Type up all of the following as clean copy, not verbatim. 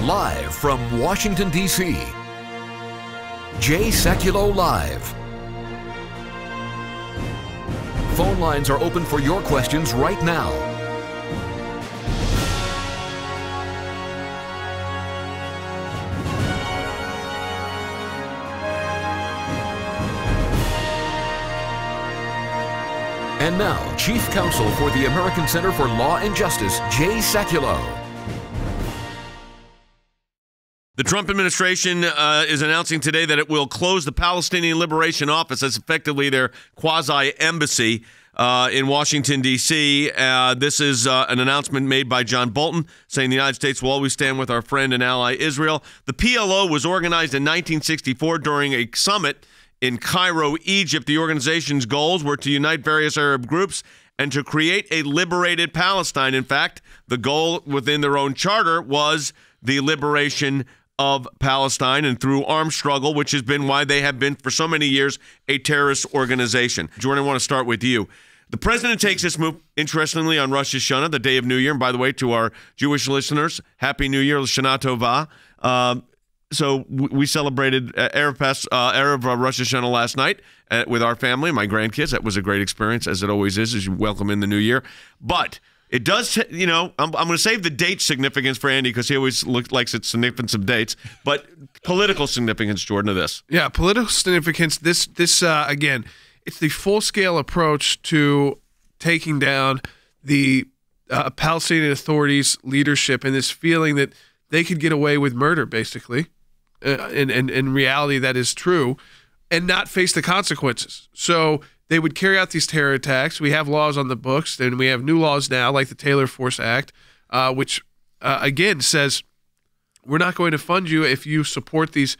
Live from Washington, D.C., Sekulow Live. Phone lines are open for your questions right now. And now, Chief Counsel for the American Center for Law and Justice, Sekulow. The Trump administration is announcing today that it will close the Palestinian Liberation Office. That's effectively their quasi-embassy in Washington, D.C. This is an announcement made by John Bolton, saying the United States will always stand with our friend and ally Israel. The PLO was organized in 1964 during a summit in Cairo, Egypt. The organization's goals were to unite various Arab groups and to create a liberated Palestine. In fact, the goal within their own charter was the liberation of Palestine, and through armed struggle, which has been why they have been for so many years a terrorist organization. Jordan, I want to start with you. The president takes this move, interestingly, on Rosh Hashanah, the day of New Year. And by the way, to our Jewish listeners, Happy New Year, Shana Tova. So we celebrated Erev Rosh Hashanah last night with our family, my grandkids. That was a great experience, as it always is, as you welcome in the new year. But it does, I'm going to save the date significance for Andy because he always likes its significance of dates. But political significance, Jordan, of this. Yeah, political significance. This again, it's the full-scale approach to taking down the Palestinian Authority's leadership and this feeling that they could get away with murder, basically. In reality, that is true, and not face the consequences. So they would carry out these terror attacks. We have laws on the books, and we have new laws now, like the Taylor Force Act, which, again, says we're not going to fund you if you support these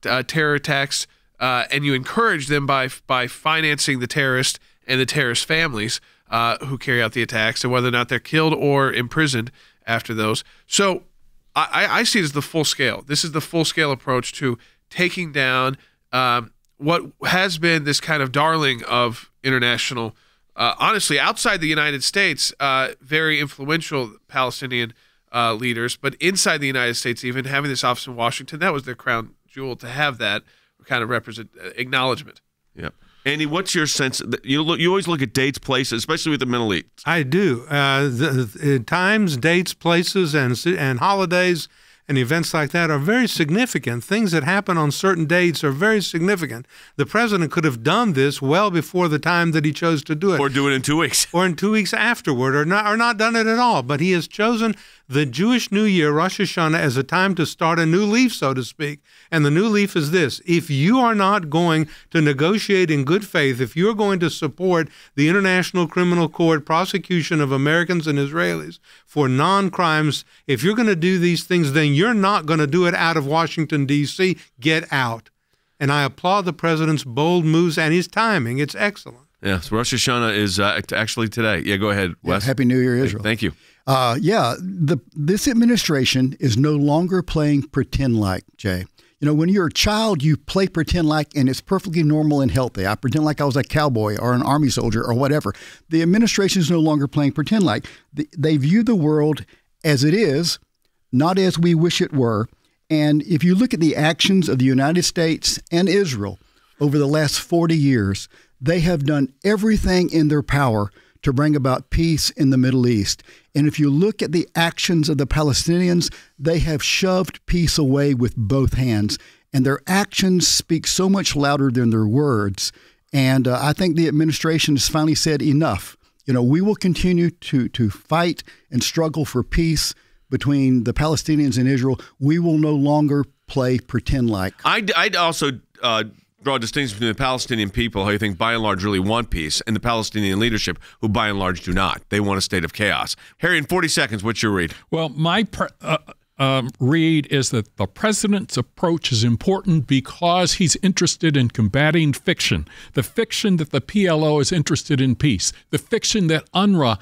terror attacks and you encourage them by financing the terrorists and the terrorist families who carry out the attacks, and whether or not they're killed or imprisoned after those. So I see it as the full scale. This is the full-scale approach to taking down what has been this kind of darling of international, honestly, outside the United States, very influential Palestinian leaders, but inside the United States, even having this office in Washington, that was their crown jewel to have that kind of acknowledgement. Yeah. Andy, what's your sense? You always look at dates, places, especially with the Middle East. I do. Times, dates, places, and holidays and events like that are very significant. Things that happen on certain dates are very significant. The president could have done this well before the time that he chose to do it. Or do it in 2 weeks. Or in 2 weeks afterward, or not done it at all. But he has chosen the Jewish New Year, Rosh Hashanah, as a time to start a new leaf, so to speak. And the new leaf is this: if you are not going to negotiate in good faith, if you're going to support the International Criminal Court prosecution of Americans and Israelis for non-crimes, if you're going to do these things, then you're not going to do it out of Washington, D.C. Get out. And I applaud the president's bold moves and his timing. It's excellent. Yes, Rosh Hashanah is actually today. Yeah, go ahead, Wes. Happy New Year, Israel. Thank you. This administration is no longer playing pretend like, Jay. You know, when you're a child, you play pretend like, and it's perfectly normal and healthy. I pretend like I was a cowboy or an army soldier or whatever. The administration is no longer playing pretend like. They view the world as it is, not as we wish it were. And if you look at the actions of the United States and Israel over the last 40 years, they have done everything in their power to bring about peace in the Middle East. And if you look at the actions of the Palestinians, they have shoved peace away with both hands. And their actions speak so much louder than their words. And I think the administration has finally said enough. You know, we will continue to fight and struggle for peace between the Palestinians and Israel. We will no longer play pretend like. I'd also draw a distinction between the Palestinian people, who I think by and large really want peace, and the Palestinian leadership, who by and large do not. They want a state of chaos. Harry, in 40 seconds, what's your read? Well, my read is that the president's approach is important because he's interested in combating fiction. The fiction that the PLO is interested in peace. The fiction that UNRWA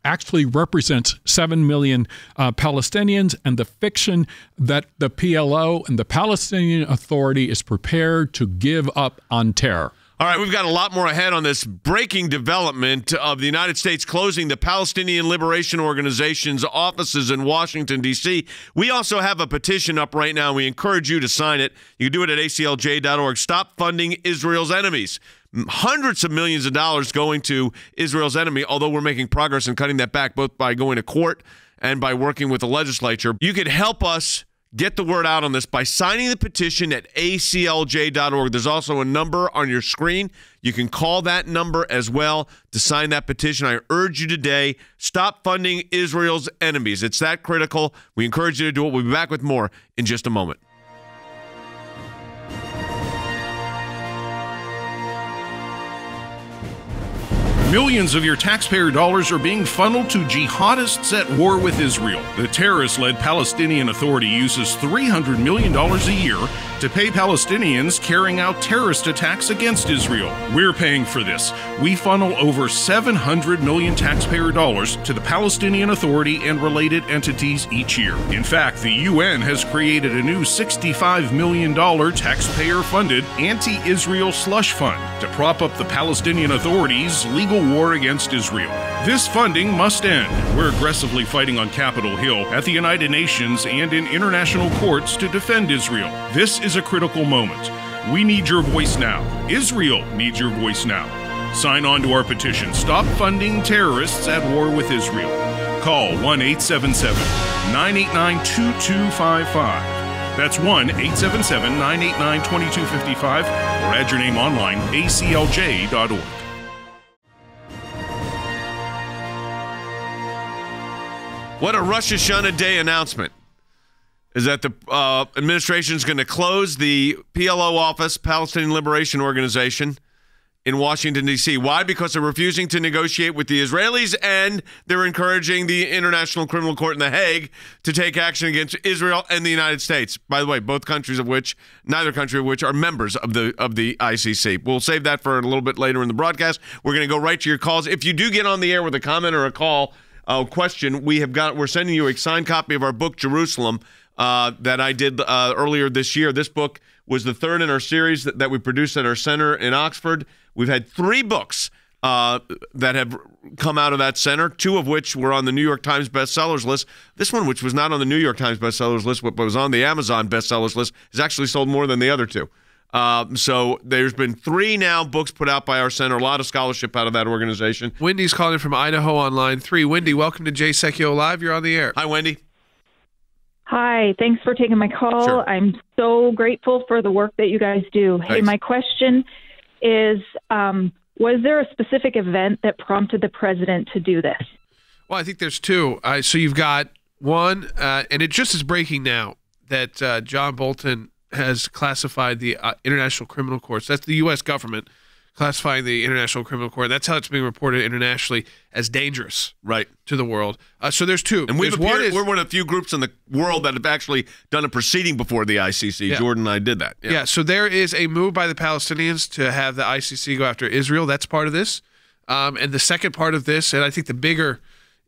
actually represents 7 million Palestinians, and the fiction that the PLO and the Palestinian Authority is prepared to give up on terror. All right, we've got a lot more ahead on this breaking development of the United States closing the Palestinian Liberation Organization's offices in Washington, D.C. We also have a petition up right now. We encourage you to sign it. You can do it at aclj.org. Stop funding Israel's enemies. Hundreds of millions of dollars going to Israel's enemy, although we're making progress in cutting that back, both by going to court and by working with the legislature. You could help us get the word out on this by signing the petition at aclj.org. There's also a number on your screen. You can call that number as well to sign that petition. I urge you today, stop funding Israel's enemies. It's that critical. We encourage you to do it. We'll be back with more in just a moment. Millions of your taxpayer dollars are being funneled to jihadists at war with Israel. The terrorist-led Palestinian Authority uses $300 million a year to pay Palestinians carrying out terrorist attacks against Israel. We're paying for this. We funnel over $700 million taxpayer dollars to the Palestinian Authority and related entities each year. In fact, the UN has created a new $65 million taxpayer-funded anti-Israel slush fund to prop up the Palestinian Authority's legal war against Israel. This funding must end. We're aggressively fighting on Capitol Hill, at the United Nations, and in international courts to defend Israel. This is a critical moment. We need your voice now. Israel needs your voice now. Sign on to our petition. Stop funding terrorists at war with Israel. Call 1-877-989-2255. That's 1-877-989-2255, or add your name online, aclj.org. What a Rosh Hashanah Day announcement is that the administration is going to close the PLO office, Palestinian Liberation Organization, in Washington, D.C. Why? Because they're refusing to negotiate with the Israelis, and they're encouraging the International Criminal Court in The Hague to take action against Israel and the United States. By the way, neither country of which are members of the ICC. We'll save that for a little bit later in the broadcast. We're going to go right to your calls. If you do get on the air with a comment or a call, question, we're sending you a signed copy of our book, Jerusalem, that I did earlier this year. This book was the third in our series that we produced at our center in Oxford. We've had 3 books that have come out of that center, 2 of which were on the New York Times bestsellers list. This one, which was not on the New York Times bestsellers list, but was on the Amazon bestsellers list, has actually sold more than the other 2. So there's been 3 now books put out by our center, a lot of scholarship out of that organization. Wendy's calling from Idaho on line 3. Wendy, welcome to Jay Sekulow Live. You're on the air. Hi, Wendy. Hi, thanks for taking my call. Sure. I'm so grateful for the work that you guys do. Thanks. Hey, my question is, was there a specific event that prompted the president to do this? Well, I think there's 2. So you've got one, and it just is breaking now, that John Bolton has classified the International Criminal Courts. That's the U.S. government classifying the International Criminal Court. That's how it's being reported internationally as dangerous, right, to the world. So there's 2. And we're one of the few groups in the world that have actually done a proceeding before the ICC. Yeah. Jordan and I did that. Yeah, so there is a move by the Palestinians to have the ICC go after Israel. That's part of this. And the second part of this, and I think the bigger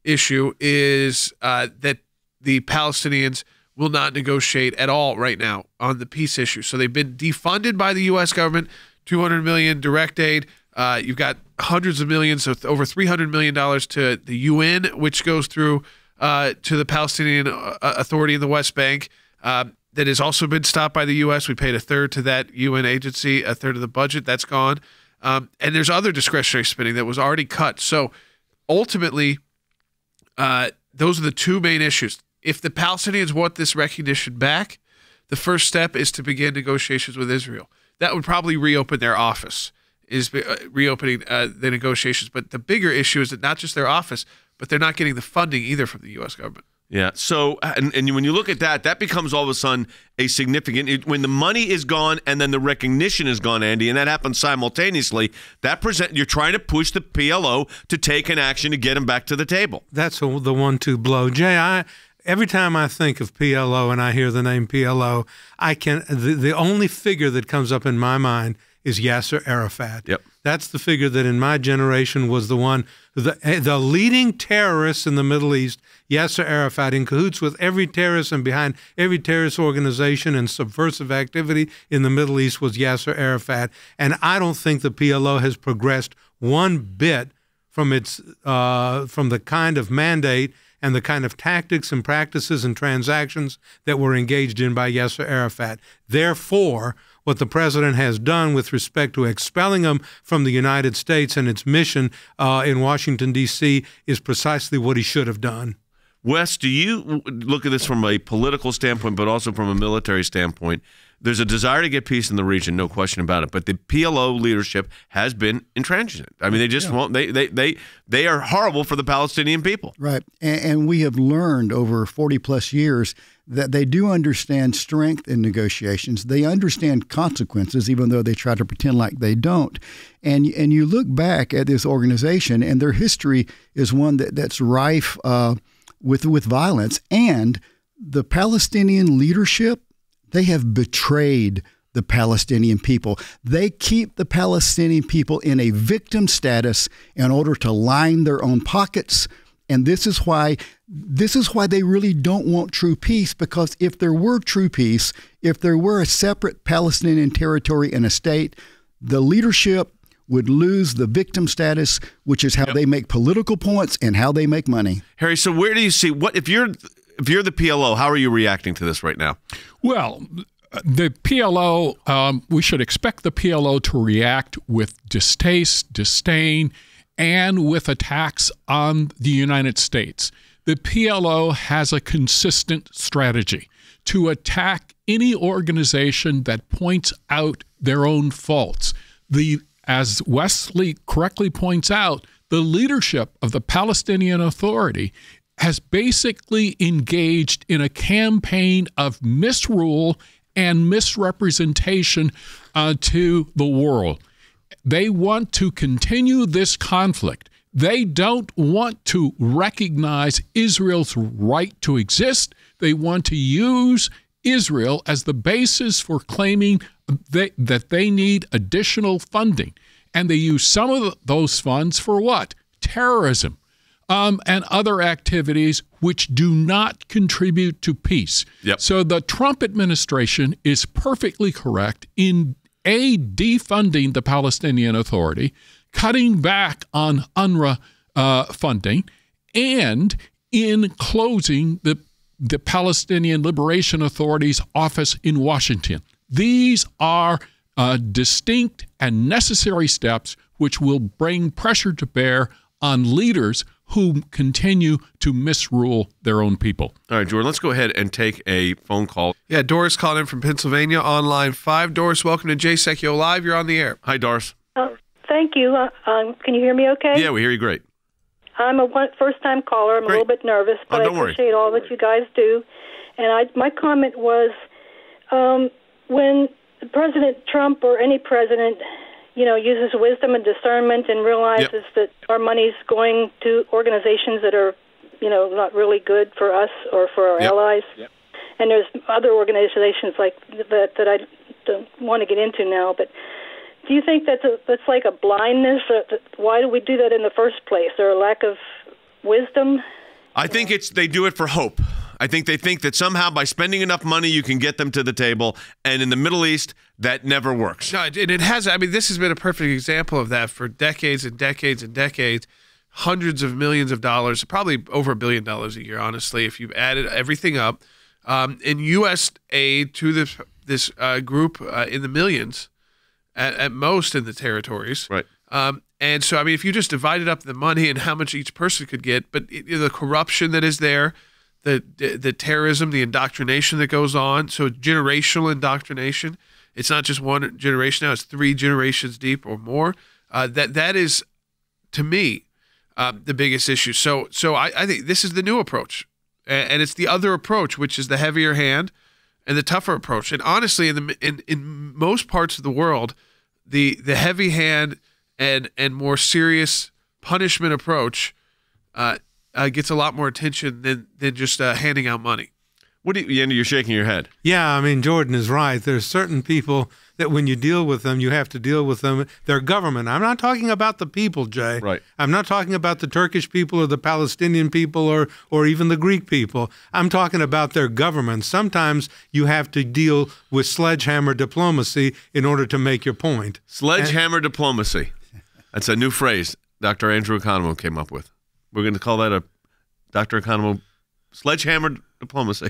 issue, is that the Palestinians will not negotiate at all right now on the peace issue. So they've been defunded by the U.S. government, $200 million direct aid. You've got hundreds of millions, so over $300 million to the UN, which goes through to the Palestinian Authority in the West Bank. That has also been stopped by the U.S. We paid 1/3 to that UN agency, 1/3 of the budget. That's gone. And there's other discretionary spending that was already cut. So ultimately, those are the 2 main issues. If the Palestinians want this recognition back, the first step is to begin negotiations with Israel. That would probably reopen their office, is reopening the negotiations. But the bigger issue is that not just their office, but they're not getting the funding either from the U.S. government. Yeah. So, and when you look at that becomes all of a sudden a significant, when the money is gone and then the recognition is gone, Andy, and that happens simultaneously, you're trying to push the PLO to take an action to get them back to the table. That's the 1-2 blow. Jay, every time I think of PLO and I hear the name PLO, the only figure that comes up in my mind is Yasser Arafat. Yep. That's the figure that in my generation was the one the leading terrorists in the Middle East, Yasser Arafat, in cahoots with every terrorist and behind every terrorist organization and subversive activity in the Middle East, was Yasser Arafat. And I don't think the PLO has progressed one bit from the kind of mandate and the kind of tactics and practices and transactions that were engaged in by Yasser Arafat. Therefore, what the president has done with respect to expelling him from the United States and its mission in Washington, D.C., is precisely what he should have done. Wes, do you look at this from a political standpoint, but also from a military standpoint? There's a desire to get peace in the region, no question about it. But the PLO leadership has been intransigent. I mean, they just won't. They are horrible for the Palestinian people. Right, and we have learned over 40 plus years that they do understand strength in negotiations. They understand consequences, even though they try to pretend like they don't. And you look back at this organization, and their history is one that's rife with violence. And the Palestinian leadership, they have betrayed the Palestinian people. They keep the Palestinian people in a victim status in order to line their own pockets. And this is why they really don't want true peace, because if there were true peace, if there were a separate Palestinian territory and a state, the leadership would lose the victim status, which is how they make political points and how they make money. Harry, so where do you see if you're the PLO, how are you reacting to this right now? Well, the PLO, we should expect the PLO to react with distaste, disdain, and with attacks on the United States. The PLO has a consistent strategy to attack any organization that points out their own faults. As Wesley correctly points out, the leadership of the Palestinian Authority has basically engaged in a campaign of misrule and misrepresentation to the world. They want to continue this conflict. They don't want to recognize Israel's right to exist. They want to use Israel as the basis for claiming that they need additional funding. And they use some of those funds for what? Terrorism. And other activities which do not contribute to peace. Yep. So the Trump administration is perfectly correct in defunding the Palestinian Authority, cutting back on UNRWA funding, and in closing the Palestinian Liberation Authority's office in Washington. These are distinct and necessary steps which will bring pressure to bear on leaders who continue to misrule their own people. All right, Jordan, let's go ahead and take a phone call. Yeah, Doris calling in from Pennsylvania on line 5. Doris, welcome to Jay Sekulow Live. You're on the air. Hi, Doris. Thank you. Can you hear me okay? Yeah, we hear you great. I'm a first-time caller. I'm a little bit nervous, but I appreciate all that you guys do. And my comment was, when President Trump or any president uses wisdom and discernment and realizes that our money's going to organizations that are, not really good for us or for our allies. Yep. And there's other organizations like that I don't want to get into now. But do you think that's like a blindness? Why do we do that in the first place? Or a lack of wisdom? I think they do it for hope. I think they think that somehow by spending enough money, you can get them to the table. And in the Middle East, that never works. No, and it has. I mean, this has been a perfect example of that for decades and decades and decades. Hundreds of millions of dollars, probably over $1 billion a year, honestly, if you've added everything up. In U.S. aid to this group in the millions, at most in the territories. Right. And so, I mean, if you just divided up the money and how much each person could get, but the corruption that is there, the terrorism, the indoctrination that goes on, so generational indoctrination. It's not just one generation now; it's 3 generations deep or more. That is, to me, the biggest issue. So I think this is the new approach, and it's the other approach, which is the heavier hand and the tougher approach. And honestly, in most parts of the world, the heavy hand and more serious punishment approach gets a lot more attention than just handing out money. What do you, Andy, you're shaking your head. Yeah, I mean, Jordan is right. There's certain people that when you deal with them, you have to deal with them. Their government. I'm not talking about the people, Jay. Right. I'm not talking about the Turkish people or the Palestinian people or even the Greek people. I'm talking about their government. Sometimes you have to deal with sledgehammer diplomacy in order to make your point. Sledgehammer diplomacy. That's a new phrase Dr. Andrew Economo came up with. We're going to call that a Dr. Economo sledgehammer diplomacy.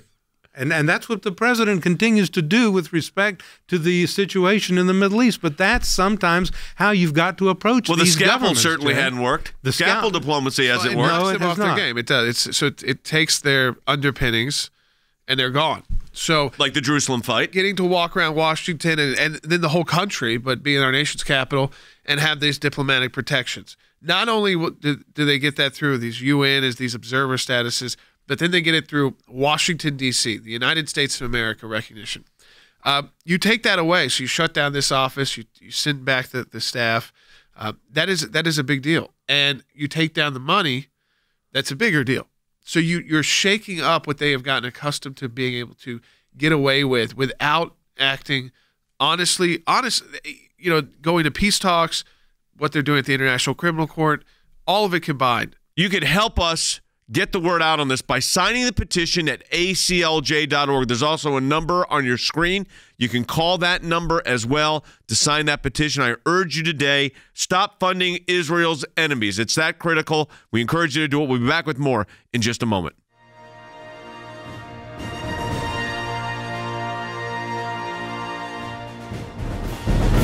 And that's what the president continues to do with respect to the situation in the Middle East. But that's sometimes how you've got to approach these governments. Well, the scalpel certainly hadn't worked. The scalpel diplomacy hasn't worked. No, it has not. Their game. It does. So it takes their underpinnings, and they're gone. So like the Jerusalem fight. Getting to walk around Washington and then the whole country, but being our nation's capital, and have these diplomatic protections. Not only do they get that through these UN as these observer statuses, but then they get it through Washington, D.C., the United States of America recognition. You take that away, so you shut down this office, you send back the staff. That is a big deal. And you take down the money, that's a bigger deal. So you're shaking up what they have gotten accustomed to being able to get away with without acting honest, going to peace talks, what they're doing at the International Criminal Court, all of it combined. You could help us get the word out on this by signing the petition at aclj.org. There's also a number on your screen. You can call that number as well to sign that petition. I urge you today, stop funding Israel's enemies. It's that critical. We encourage you to do it. We'll be back with more in just a moment.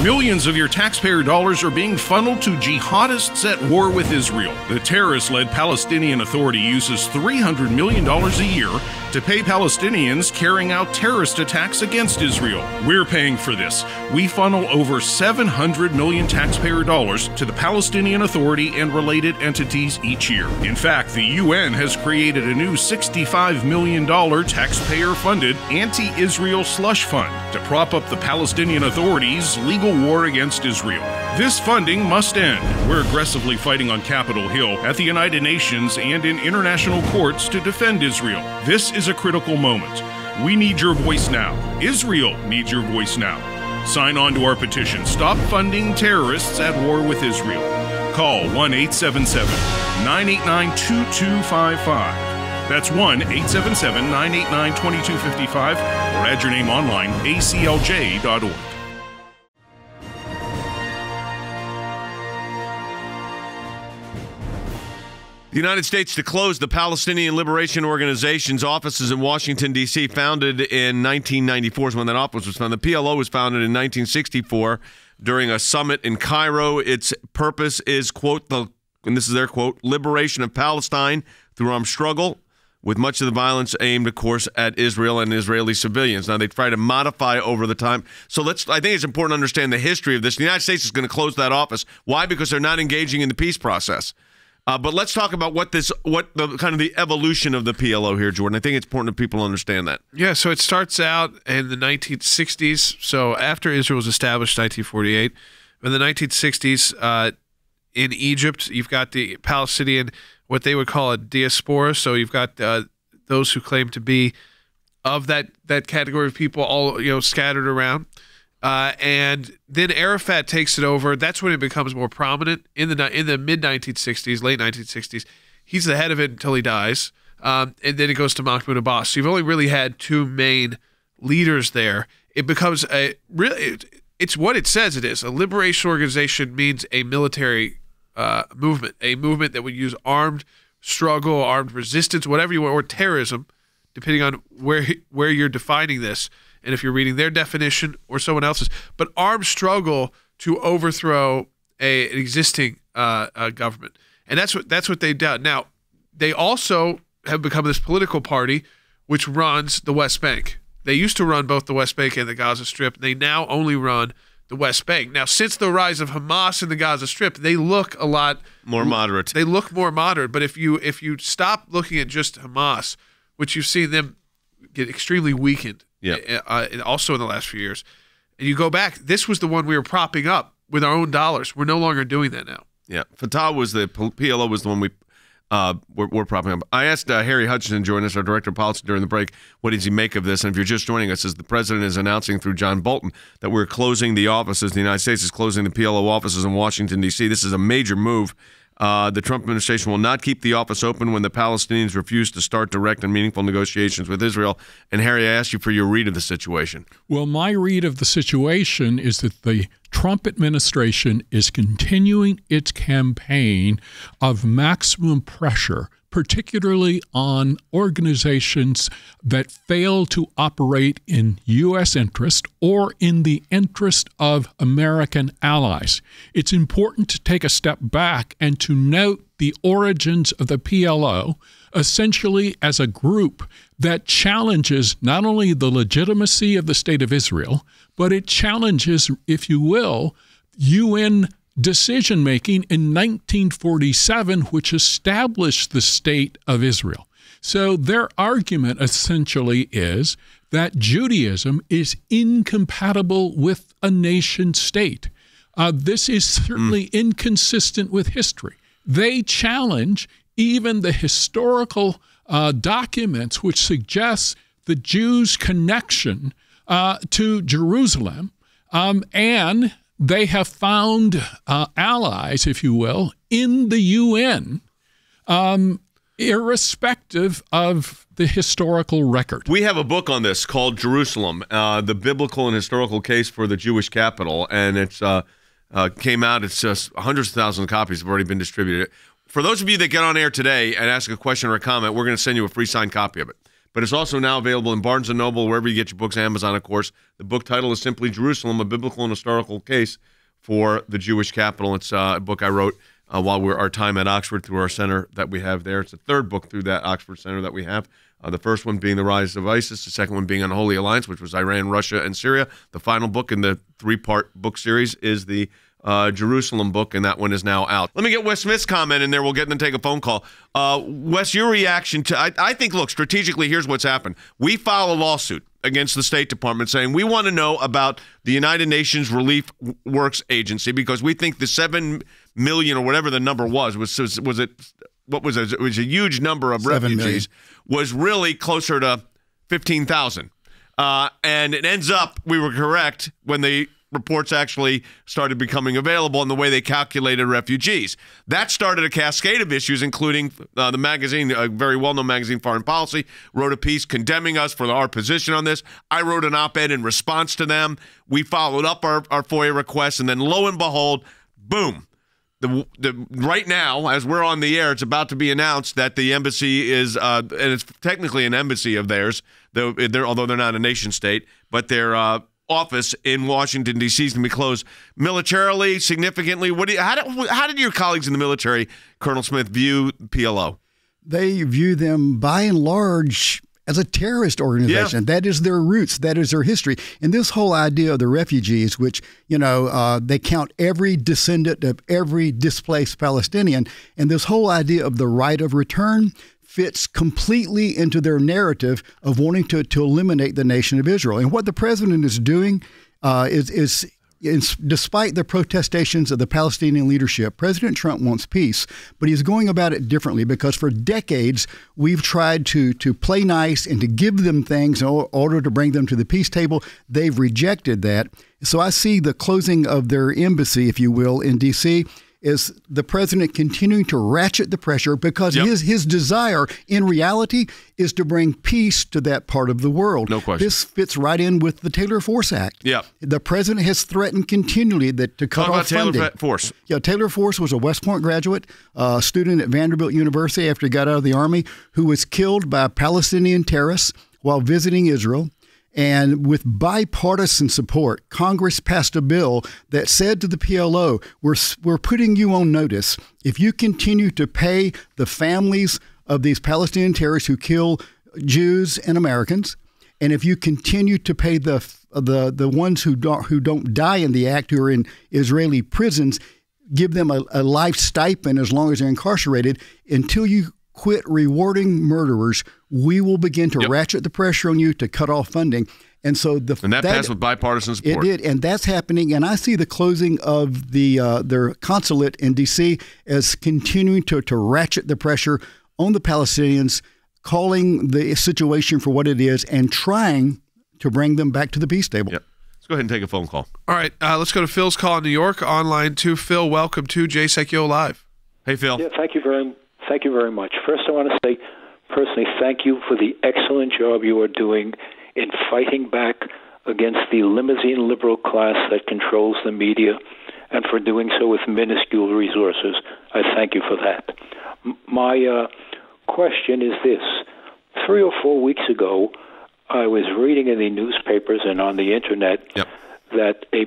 Millions of your taxpayer dollars are being funneled to jihadists at war with Israel. The terrorist-led Palestinian Authority uses $300 million a year to pay Palestinians carrying out terrorist attacks against Israel. We're paying for this. We funnel over $700 million taxpayer dollars to the Palestinian Authority and related entities each year. In fact, the UN has created a new $65 million taxpayer-funded anti-Israel slush fund to prop up the Palestinian Authority's legal war against Israel. This funding must end. We're aggressively fighting on Capitol Hill, at the United Nations, and in international courts to defend Israel. This is a critical moment. We need your voice now. Israel needs your voice now. Sign on to our petition. Stop funding terrorists at war with Israel. Call 1-877-989-2255. That's 1-877-989-2255, or add your name online, aclj.org. The United States to close the Palestinian Liberation Organization's offices in Washington, D.C., founded in 1994 is when that office was founded. The PLO was founded in 1964 during a summit in Cairo. Its purpose is, quote, and this is their quote, liberation of Palestine through armed struggle, with much of the violence aimed, of course, at Israel and Israeli civilians. Now, they try to modify over the time. So I think it's important to understand the history of this. The United States is going to close that office. Why? Because they're not engaging in the peace process. But let's talk about what the evolution of the PLO here, Jordan. I think it's important that people understand that. Yeah, so it starts out in the 1960s. So after Israel was established in 1948, in the 1960s, in Egypt, you've got the Palestinian, what they would call a diaspora. So you've got those who claim to be of that category of people, all scattered around. And then Arafat takes it over. That's when it becomes more prominent in the mid-1960s, late 1960s. He's the head of it until he dies. And then it goes to Mahmoud Abbas. So you've only really had two main leaders there. It becomes it's what it says it is. A liberation organization means a military movement, a movement that would use armed struggle, armed resistance, whatever you want, or terrorism, depending on where you're defining this. And if you're reading their definition or someone else's, but armed struggle to overthrow an existing government, and that's what they've done. Now, they also have become this political party which runs the West Bank. They used to run both the West Bank and the Gaza Strip. They now only run the West Bank. Now, since the rise of Hamas in the Gaza Strip, they look a lot more moderate. They look more moderate. But if you stop looking at just Hamas, which you've seen them get extremely weakened. Yeah. Also in the last few years. And you go back, this was the one we were propping up with our own dollars. We're no longer doing that now. Yeah. PLO was the one we we're propping up. I asked Harry Hutchinson, join us, our director of policy, during the break, what does he make of this? And if you're just joining us, as the president is announcing through John Bolton that we're closing the offices, the United States is closing the PLO offices in Washington, D.C. This is a major move. The Trump administration will not keep the office open when the Palestinians refuse to start direct and meaningful negotiations with Israel. And Harry, I asked you for your read of the situation. Well, my read of the situation is that the Trump administration is continuing its campaign of maximum pressure, particularly on organizations that fail to operate in U.S. interest or in the interest of American allies. It's important to take a step back and to note the origins of the PLO, essentially as a group that challenges not only the legitimacy of the State of Israel, but it challenges, if you will, UN decision-making in 1947, which established the State of Israel. So their argument essentially is that Judaism is incompatible with a nation state. This is certainly inconsistent with history. They challenge even the historical documents which suggest the Jews' connection to Jerusalem, and they have found allies, if you will, in the UN, irrespective of the historical record. We have a book on this called Jerusalem, the Biblical and Historical Case for the Jewish Capital, and it's came out. It's just hundreds of thousands of copies have already been distributed. For those of you that get on air today and ask a question or a comment, we're going to send you a free signed copy of it. But it's also now available in Barnes & Noble, wherever you get your books, Amazon, of course. The book title is simply Jerusalem, a Biblical and Historical Case for the Jewish Capital. It's a book I wrote while we were our time at Oxford through our center that we have there. It's the third book through that Oxford Center that we have. The first one being The Rise of ISIS, the second one being Unholy Alliance, which was Iran, Russia, and Syria. The final book in the three-part book series is the Jerusalem book, and that one is now out. Let me get Wes Smith's comment in there. We'll get and then take a phone call. Wes, your reaction to, I think, look, strategically, here's what's happened. We file a lawsuit against the State Department saying we want to know about the United Nations Relief Works Agency because we think the 7 million or whatever the number was it? What was it? It was a huge number of refugees. Was really closer to 15,000. And it ends up, we were correct when the reports actually started becoming available and the way they calculated refugees. That started a cascade of issues, including the magazine, a very well-known magazine, Foreign Policy, wrote a piece condemning us for our position on this. I wrote an op-ed in response to them. We followed up our FOIA requests, and then lo and behold, boom. Right now, as we're on the air, it's about to be announced that the embassy is, and it's technically an embassy of theirs, although they're not a nation state, but their office in Washington, D.C. is going to be closed militarily, significantly. How did your colleagues in the military, Colonel Smith, view PLO? They view them, by and large, as a terrorist organization. Yeah. That is their roots. That is their history. And this whole idea of the refugees, which, they count every descendant of every displaced Palestinian, and this whole idea of the right of return fits completely into their narrative of wanting to eliminate the nation of Israel. And what the president is doing is despite the protestations of the Palestinian leadership, President Trump wants peace, but he's going about it differently because for decades we've tried to play nice and to give them things in order to bring them to the peace table. They've rejected that. So I see the closing of their embassy, if you will, in D.C., is the president continuing to ratchet the pressure because his desire in reality is to bring peace to that part of the world. No question. This fits right in with the Taylor Force Act. Yeah. The president has threatened continually to cut off funding. Taylor Force. Yeah, Taylor Force was a West Point graduate, a student at Vanderbilt University after he got out of the Army, who was killed by Palestinian terrorists while visiting Israel. And with bipartisan support, Congress passed a bill that said to the PLO, we're putting you on notice. If you continue to pay the families of these Palestinian terrorists who kill Jews and Americans, and if you continue to pay the ones who don't die in the act, who are in Israeli prisons, give them a life stipend as long as they're incarcerated, until you quit rewarding murderers, we will begin to ratchet the pressure on you to cut off funding. And so that passed with bipartisan support. It did, and that's happening. And I see the closing of their consulate in D.C. as continuing to ratchet the pressure on the Palestinians, calling the situation for what it is, and trying to bring them back to the peace table. Yep. Let's go ahead and take a phone call. All right, let's go to Phil's call in New York. Online to Phil. Welcome to Jay Sekulow Live. Hey, Phil. Yeah, thank you very much. First, I want to say personally thank you for the excellent job you are doing in fighting back against the limousine liberal class that controls the media, and for doing so with minuscule resources. I thank you for that. My question is this. 3 or 4 weeks ago, I was reading in the newspapers and on the Internet that a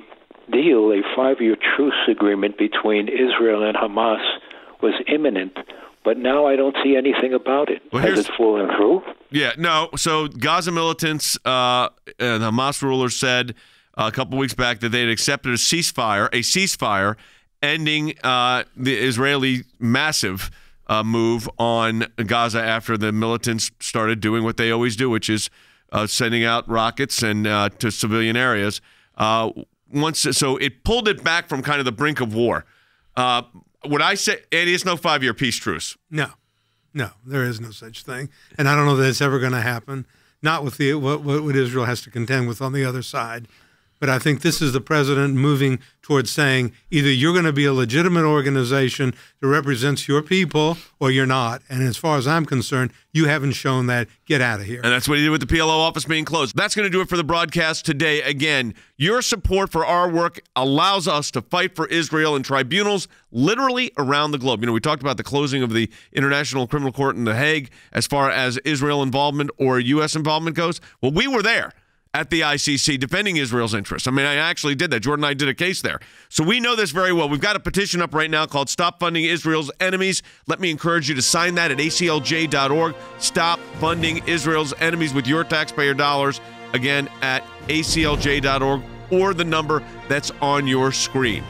5-year truce agreement between Israel and Hamas was imminent, but now I don't see anything about it. Has it fallen through? Yeah, no. So Gaza militants and Hamas rulers said a couple weeks back that they had accepted a ceasefire, ending the Israeli massive move on Gaza after the militants started doing what they always do, which is sending out rockets and to civilian areas. So it pulled it back from kind of the brink of war. Would I say, Andy, it's no 5-year peace truce? No, there is no such thing. And I don't know that it's ever going to happen, not with what Israel has to contend with on the other side. But I think this is the president moving towards saying either you're going to be a legitimate organization that represents your people or you're not. And as far as I'm concerned, you haven't shown that. Get out of here. And that's what he did with the PLO office being closed. That's going to do it for the broadcast today. Again, your support for our work allows us to fight for Israel in tribunals literally around the globe. You know, we talked about the closing of the International Criminal Court in The Hague as far as Israel involvement or U.S. involvement goes. Well, we were there at the ICC defending Israel's interests. I mean, I actually did that. Jordan and I did a case there. So we know this very well. We've got a petition up right now called Stop Funding Israel's Enemies. Let me encourage you to sign that at aclj.org. Stop funding Israel's enemies with your taxpayer dollars. Again, at aclj.org or the number that's on your screen.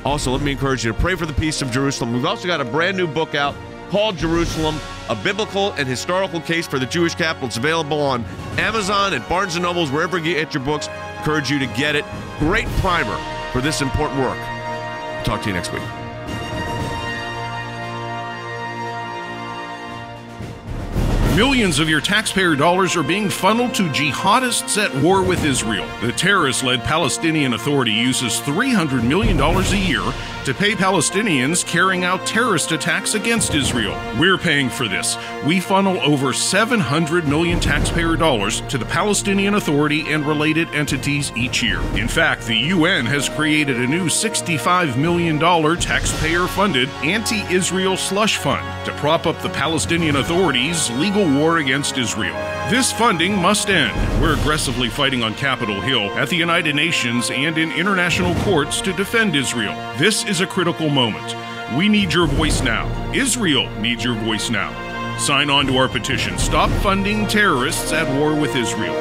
Also, let me encourage you to pray for the peace of Jerusalem. We've also got a brand new book out called Jerusalem, a biblical and historical case for the Jewish capital. It's available on Amazon and Barnes & Nobles, wherever you get your books. Encourage you to get it. Great primer for this important work. Talk to you next week. Millions of your taxpayer dollars are being funneled to jihadists at war with Israel. The terrorist-led Palestinian Authority uses $300 million a year to pay Palestinians carrying out terrorist attacks against Israel. We're paying for this. We funnel over $700 million taxpayer dollars to the Palestinian Authority and related entities each year. In fact, the UN has created a new $65 million taxpayer-funded anti-Israel slush fund to prop up the Palestinian Authority's legal war against Israel. This funding must end. We're aggressively fighting on Capitol Hill, at the United Nations, and in international courts to defend Israel. This is a critical moment. We need your voice now. Israel needs your voice now. Sign on to our petition. Stop funding terrorists at war with Israel.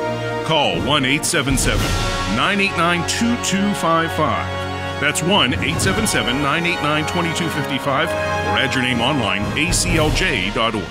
Call 1-877-989-2255. That's 1-877-989-2255, or add your name online, aclj.org.